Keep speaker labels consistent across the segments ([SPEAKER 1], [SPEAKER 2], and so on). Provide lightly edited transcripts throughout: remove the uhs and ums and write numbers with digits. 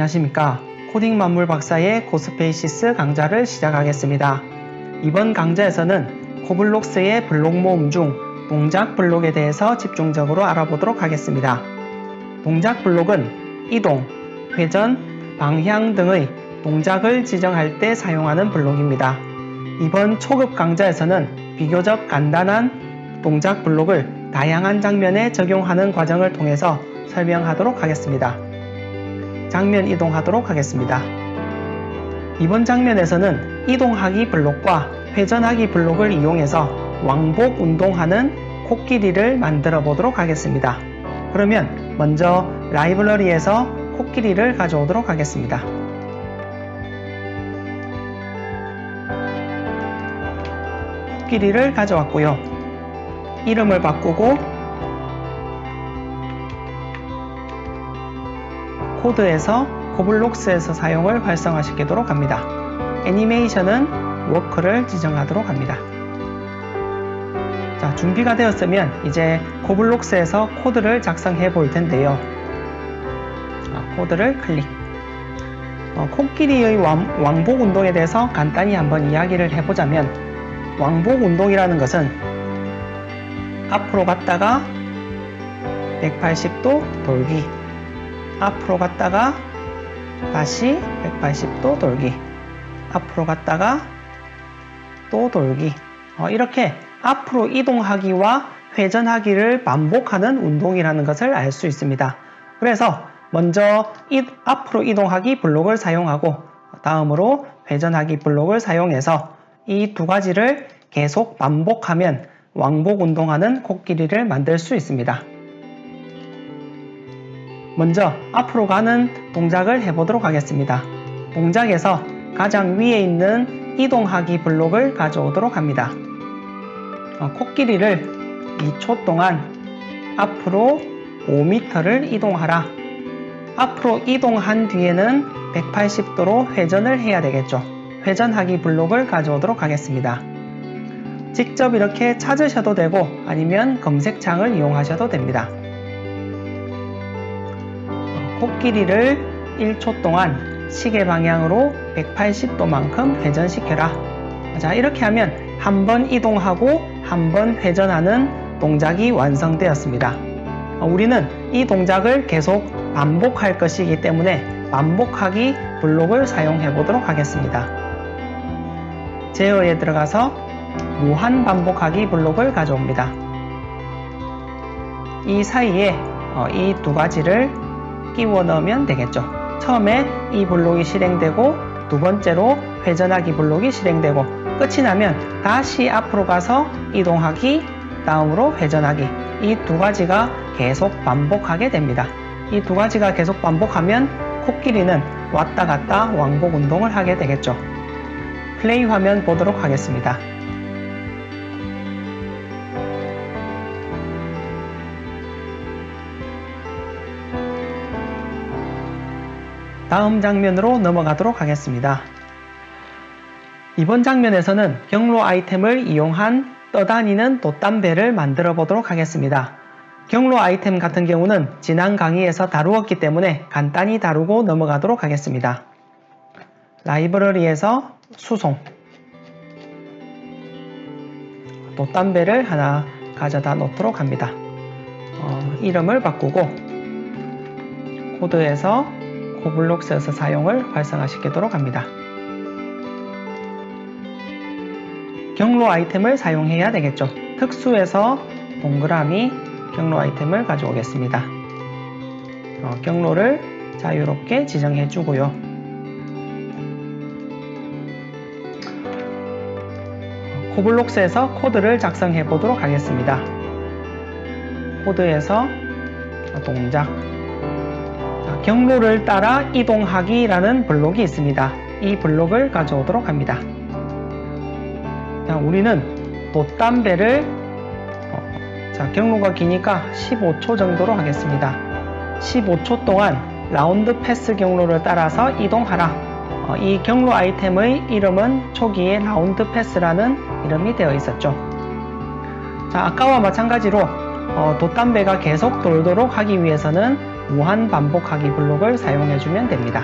[SPEAKER 1] 안녕하십니까. 코딩 만물 박사의 코스페이시스 강좌를 시작하겠습니다. 이번 강좌에서는 코블록스의 블록 모음 중 동작 블록에 대해서 집중적으로 알아보도록 하겠습니다. 동작 블록은 이동, 회전, 방향 등의 동작을 지정할 때 사용하는 블록입니다. 이번 초급 강좌에서는 비교적 간단한 동작 블록을 다양한 장면에 적용하는 과정을 통해서 설명하도록 하겠습니다. 장면 이동하도록 하겠습니다. 이번 장면에서는 이동하기 블록과 회전하기 블록을 이용해서 왕복 운동하는 코끼리를 만들어 보도록 하겠습니다. 그러면 먼저 라이브러리에서 코끼리를 가져오도록 하겠습니다. 코끼리를 가져왔고요. 이름을 바꾸고 코드에서 코블록스에서 사용을 활성화시키도록 합니다. 애니메이션은 워크를 지정하도록 합니다. 자, 준비가 되었으면 이제 코블록스에서 코드를 작성해 볼 텐데요. 코드를 클릭. 코끼리의 왕복 운동에 대해서 간단히 한번 이야기를 해보자면, 왕복 운동이라는 것은 앞으로 갔다가 180도 돌기, 앞으로 갔다가 다시 180도 돌기, 앞으로 갔다가 또 돌기, 이렇게 앞으로 이동하기와 회전하기를 반복하는 운동이라는 것을 알 수 있습니다. 그래서 먼저 앞으로 이동하기 블록을 사용하고 다음으로 회전하기 블록을 사용해서 이 두 가지를 계속 반복하면 왕복 운동하는 코끼리를 만들 수 있습니다. 먼저 앞으로 가는 동작을 해보도록 하겠습니다. 동작에서 가장 위에 있는 이동하기 블록을 가져오도록 합니다. 코끼리를 2초 동안 앞으로 5m를 이동하라. 앞으로 이동한 뒤에는 180도로 회전을 해야 되겠죠. 회전하기 블록을 가져오도록 하겠습니다. 직접 이렇게 찾으셔도 되고 아니면 검색창을 이용하셔도 됩니다. 코끼리를 1초 동안 시계 방향으로 180도만큼 회전시켜라. 자, 이렇게 하면 한 번 이동하고 한 번 회전하는 동작이 완성되었습니다. 우리는 이 동작을 계속 반복할 것이기 때문에 반복하기 블록을 사용해 보도록 하겠습니다. 제어에 들어가서 무한 반복하기 블록을 가져옵니다. 이 사이에 이 두 가지를 끼워 넣으면 되겠죠. 처음에 이 블록이 실행되고 두 번째로 회전하기 블록이 실행되고 끝이 나면 다시 앞으로 가서 이동하기, 다음으로 회전하기, 이 두 가지가 계속 반복하게 됩니다. 이 두 가지가 계속 반복하면 코끼리는 왔다 갔다 왕복 운동을 하게 되겠죠. 플레이 화면 보도록 하겠습니다. 다음 장면으로 넘어가도록 하겠습니다. 이번 장면에서는 경로 아이템을 이용한 떠다니는 돛담배를 만들어 보도록 하겠습니다. 경로 아이템 같은 경우는 지난 강의에서 다루었기 때문에 간단히 다루고 넘어가도록 하겠습니다. 라이브러리에서 수송, 돛담배를 하나 가져다 놓도록 합니다. 이름을 바꾸고 코드에서 코블록스에서 사용을 활성화시키도록 합니다. 경로 아이템을 사용해야 되겠죠. 특수에서 동그라미 경로 아이템을 가져오겠습니다. 경로를 자유롭게 지정해 주고요. 코블록스에서 코드를 작성해 보도록 하겠습니다. 코드에서 동작, 경로를 따라 이동하기라는 블록이 있습니다. 이 블록을 가져오도록 합니다. 자, 우리는 돛담배를 경로가 기니까 15초 정도로 하겠습니다. 15초 동안 라운드 패스 경로를 따라서 이동하라. 이 경로 아이템의 이름은 초기에 라운드 패스라는 이름이 되어 있었죠. 자, 아까와 마찬가지로 돛담배가 계속 돌도록 하기 위해서는 무한 반복하기 블록을 사용해주면 됩니다.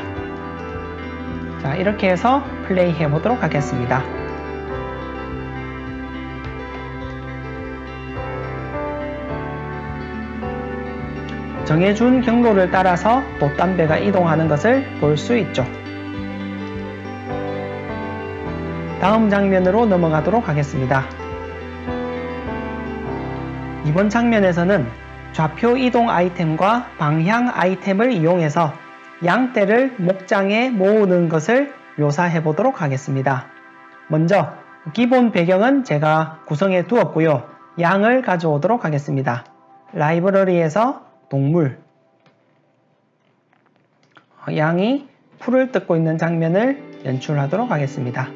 [SPEAKER 1] 자, 이렇게 해서 플레이 해보도록 하겠습니다. 정해준 경로를 따라서 돛담배가 이동하는 것을 볼 수 있죠. 다음 장면으로 넘어가도록 하겠습니다. 이번 장면에서는 좌표 이동 아이템과 방향 아이템을 이용해서 양떼를 목장에 모으는 것을 묘사해 보도록 하겠습니다. 먼저 기본 배경은 제가 구성해 두었고요. 양을 가져오도록 하겠습니다. 라이브러리에서 동물, 양이 풀을 뜯고 있는 장면을 연출하도록 하겠습니다.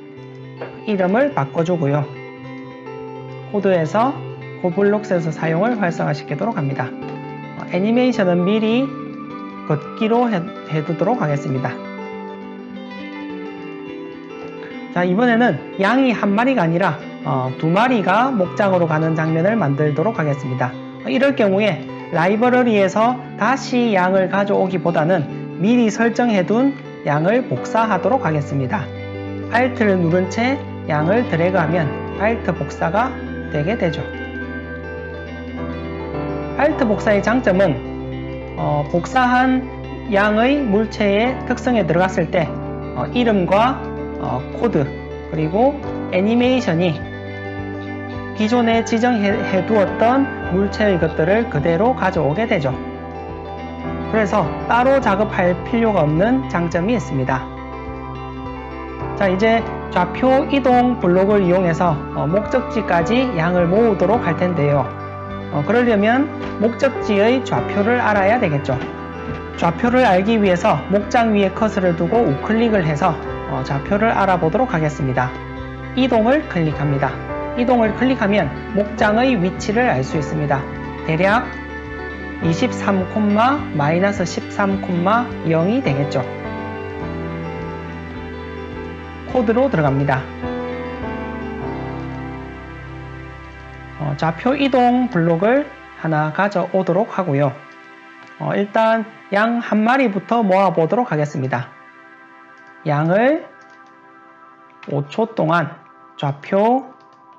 [SPEAKER 1] 이름을 바꿔주고요. 코드에서 고블록스에서 사용을 활성화시키도록 합니다. 애니메이션은 미리 걷기로 해두도록 하겠습니다. 자, 이번에는 양이 한 마리가 아니라 두 마리가 목장으로 가는 장면을 만들도록 하겠습니다. 이럴 경우에 라이브러리에서 다시 양을 가져오기보다는 미리 설정해둔 양을 복사하도록 하겠습니다. Alt를 누른 채 양을 드래그하면 Alt 복사가 되게 되죠. Alt 복사의 장점은 복사한 양의 물체의 특성에 들어갔을 때 이름과 코드 그리고 애니메이션이 기존에 지정해 두었던 물체의 것들을 그대로 가져오게 되죠. 그래서 따로 작업할 필요가 없는 장점이 있습니다. 자, 이제 좌표 이동 블록을 이용해서 목적지까지 양을 모으도록 할 텐데요. 그러려면 목적지의 좌표를 알아야 되겠죠. 좌표를 알기 위해서 목장 위에 커서를 두고 우클릭을 해서 좌표를 알아보도록 하겠습니다. 이동을 클릭합니다. 이동을 클릭하면 목장의 위치를 알 수 있습니다. 대략 23,-13,0이 되겠죠. 코드로 들어갑니다. 좌표 이동 블록을 하나 가져오도록 하고요. 일단 양 한 마리부터 모아보도록 하겠습니다. 양을 5초 동안 좌표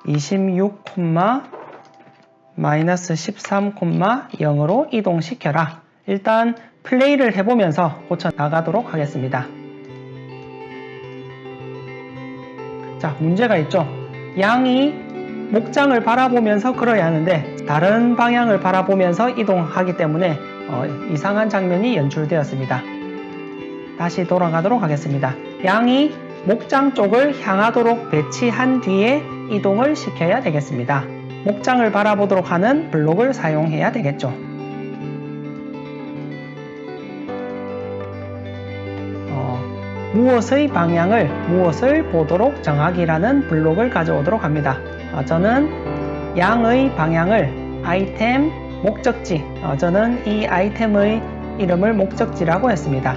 [SPEAKER 1] 26,-13,0으로 이동시켜라. 일단 플레이를 해보면서 고쳐 나가도록 하겠습니다. 자, 문제가 있죠. 양이 목장을 바라보면서 걸어야 하는데 다른 방향을 바라보면서 이동하기 때문에 이상한 장면이 연출되었습니다. 다시 돌아가도록 하겠습니다. 양이 목장 쪽을 향하도록 배치한 뒤에 이동을 시켜야 되겠습니다. 목장을 바라보도록 하는 블록을 사용해야 되겠죠. 무엇의 방향을 무엇을 보도록 정하기라는 블록을 가져오도록 합니다. 저는 양의 방향을 아이템 목적지, 저는 이 아이템의 이름을 목적지라고 했습니다.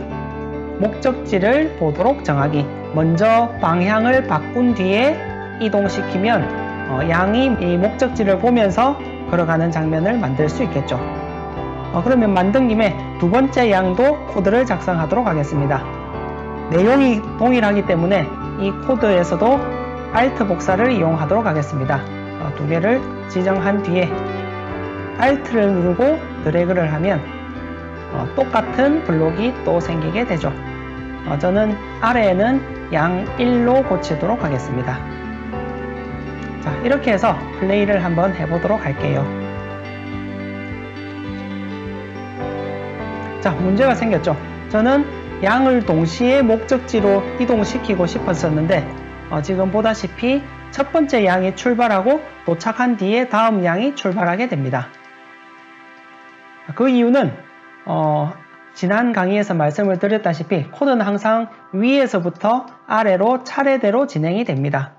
[SPEAKER 1] 목적지를 보도록 정하기. 먼저 방향을 바꾼 뒤에 이동시키면 양이 이 목적지를 보면서 걸어가는 장면을 만들 수 있겠죠. 그러면 만든 김에 두 번째 양도 코드를 작성하도록 하겠습니다. 내용이 동일하기 때문에 이 코드에서도 Alt 복사를 이용하도록 하겠습니다. 두 개를 지정한 뒤에 Alt를 누르고 드래그를 하면 똑같은 블록이 또 생기게 되죠. 저는 아래에는 양 1로 고치도록 하겠습니다. 자, 이렇게 해서 플레이를 한번 해보도록 할게요. 자, 문제가 생겼죠. 저는 양을 동시에 목적지로 이동시키고 싶었었는데 지금 보다시피 첫 번째 양이 출발하고 도착한 뒤에 다음 양이 출발하게 됩니다. 그 이유는 지난 강의에서 말씀을 드렸다시피 코드는 항상 위에서부터 아래로 차례대로 진행이 됩니다.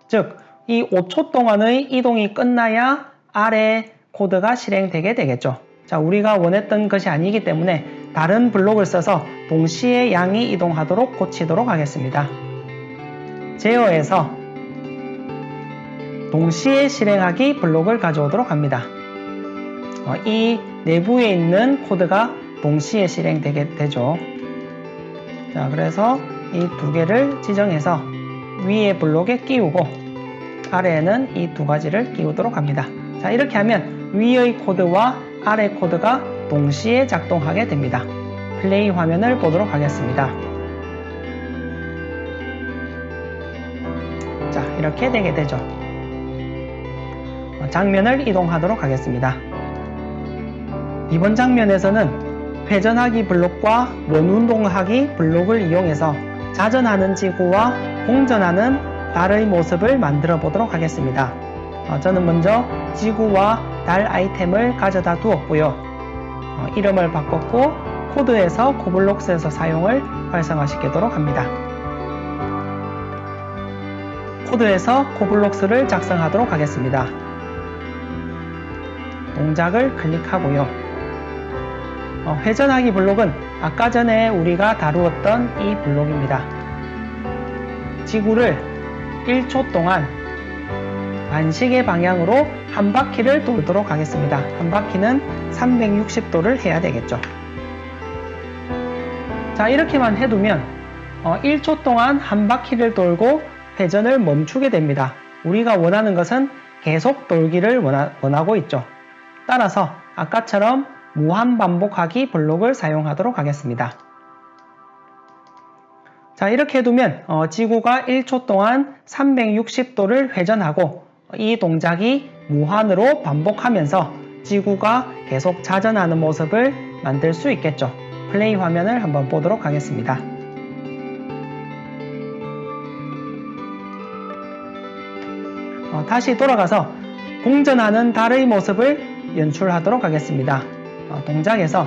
[SPEAKER 1] 즉, 이 5초 동안의 이동이 끝나야 아래 코드가 실행되게 되겠죠. 자, 우리가 원했던 것이 아니기 때문에 다른 블록을 써서 동시에 양이 이동하도록 고치도록 하겠습니다. 제어에서 동시에 실행하기 블록을 가져오도록 합니다. 이 내부에 있는 코드가 동시에 실행되게 되죠. 자, 그래서 이 두 개를 지정해서 위에 블록에 끼우고 아래에는 이 두 가지를 끼우도록 합니다. 자, 이렇게 하면 위의 코드와 아래 코드가 동시에 작동하게 됩니다. 플레이 화면을 보도록 하겠습니다. 자, 이렇게 되게 되죠. 장면을 이동하도록 하겠습니다. 이번 장면에서는 회전하기 블록과 원운동하기 블록을 이용해서 자전하는 지구와 공전하는 달의 모습을 만들어 보도록 하겠습니다. 저는 먼저 지구와 달 아이템을 가져다 두었고요. 이름을 바꿨고 코드에서 코블록스에서 사용을 활성화시키도록 합니다. 코드에서 코블록스를 작성하도록 하겠습니다. 동작을 클릭하고요. 회전하기 블록은 아까 전에 우리가 다루었던 이 블록입니다. 지구를 1초 동안 반시계 방향으로 한 바퀴를 돌도록 하겠습니다. 한 바퀴는 360도를 해야 되겠죠. 자, 이렇게만 해두면 1초 동안 한 바퀴를 돌고 회전을 멈추게 됩니다. 우리가 원하는 것은 계속 돌기를 원하고 있죠. 따라서 아까처럼 무한 반복하기 블록을 사용하도록 하겠습니다. 자, 이렇게 해두면 지구가 1초 동안 360도를 회전하고 이 동작이 무한으로 반복하면서 지구가 계속 자전하는 모습을 만들 수 있겠죠. 플레이 화면을 한번 보도록 하겠습니다. 다시 돌아가서 공전하는 달의 모습을 연출하도록 하겠습니다. 동작에서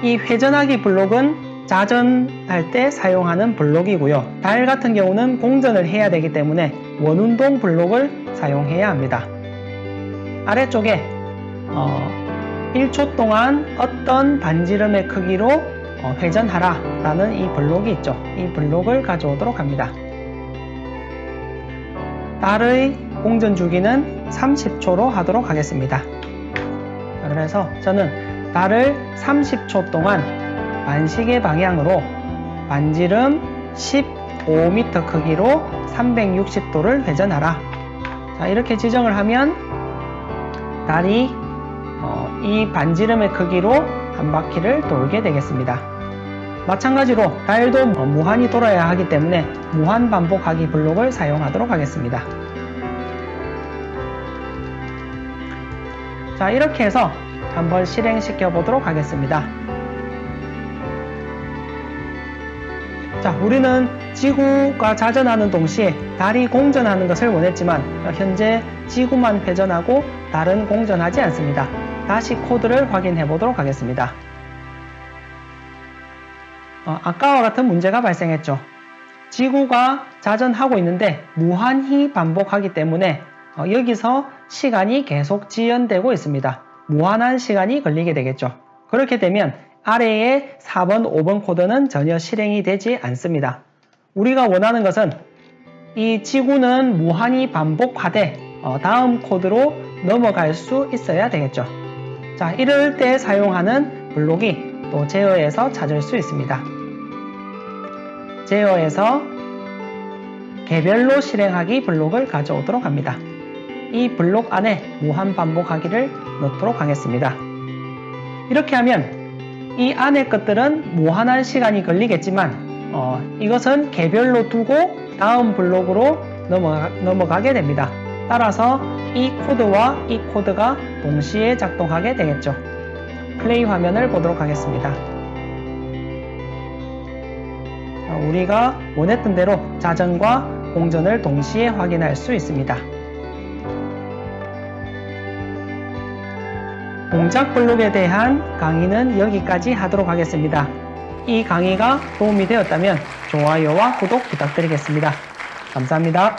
[SPEAKER 1] 이 회전하기 블록은 자전할 때 사용하는 블록이고요. 달 같은 경우는 공전을 해야 되기 때문에 원운동 블록을 사용해야 합니다. 아래쪽에 1초 동안 어떤 반지름의 크기로 회전하라 라는 이 블록이 있죠. 이 블록을 가져오도록 합니다. 달의 공전 주기는 30초로 하도록 하겠습니다. 자, 그래서 저는 달을 30초 동안 반시계 방향으로 반지름 15m 크기로 360도를 회전하라. 자, 이렇게 지정을 하면 달이 이 반지름의 크기로 한 바퀴를 돌게 되겠습니다. 마찬가지로 달도 무한히 돌아야 하기 때문에 무한 반복하기 블록을 사용하도록 하겠습니다. 자, 이렇게 해서 한번 실행시켜 보도록 하겠습니다. 자, 우리는 지구가 자전하는 동시에 달이 공전하는 것을 원했지만 현재 지구만 회전하고 달은 공전하지 않습니다. 다시 코드를 확인해 보도록 하겠습니다. 아까와 같은 문제가 발생했죠. 지구가 자전하고 있는데 무한히 반복하기 때문에 여기서 시간이 계속 지연되고 있습니다. 무한한 시간이 걸리게 되겠죠. 그렇게 되면 아래의 4번, 5번 코드는 전혀 실행이 되지 않습니다. 우리가 원하는 것은 이 지구는 무한히 반복하되 다음 코드로 넘어갈 수 있어야 되겠죠. 자, 이럴 때 사용하는 블록이 또 제어에서 찾을 수 있습니다. 제어에서 개별로 실행하기 블록을 가져오도록 합니다. 이 블록 안에 무한 반복하기를 넣도록 하겠습니다. 이렇게 하면 이 안의 것들은 무한한 시간이 걸리겠지만 이것은 개별로 두고 다음 블록으로 넘어가게 됩니다. 따라서 이 코드와 이 코드가 동시에 작동하게 되겠죠. 플레이 화면을 보도록 하겠습니다. 우리가 원했던 대로 자전과 공전을 동시에 확인할 수 있습니다. 동작 블록에 대한 강의는 여기까지 하도록 하겠습니다. 이 강의가 도움이 되었다면 좋아요와 구독 부탁드리겠습니다. 감사합니다.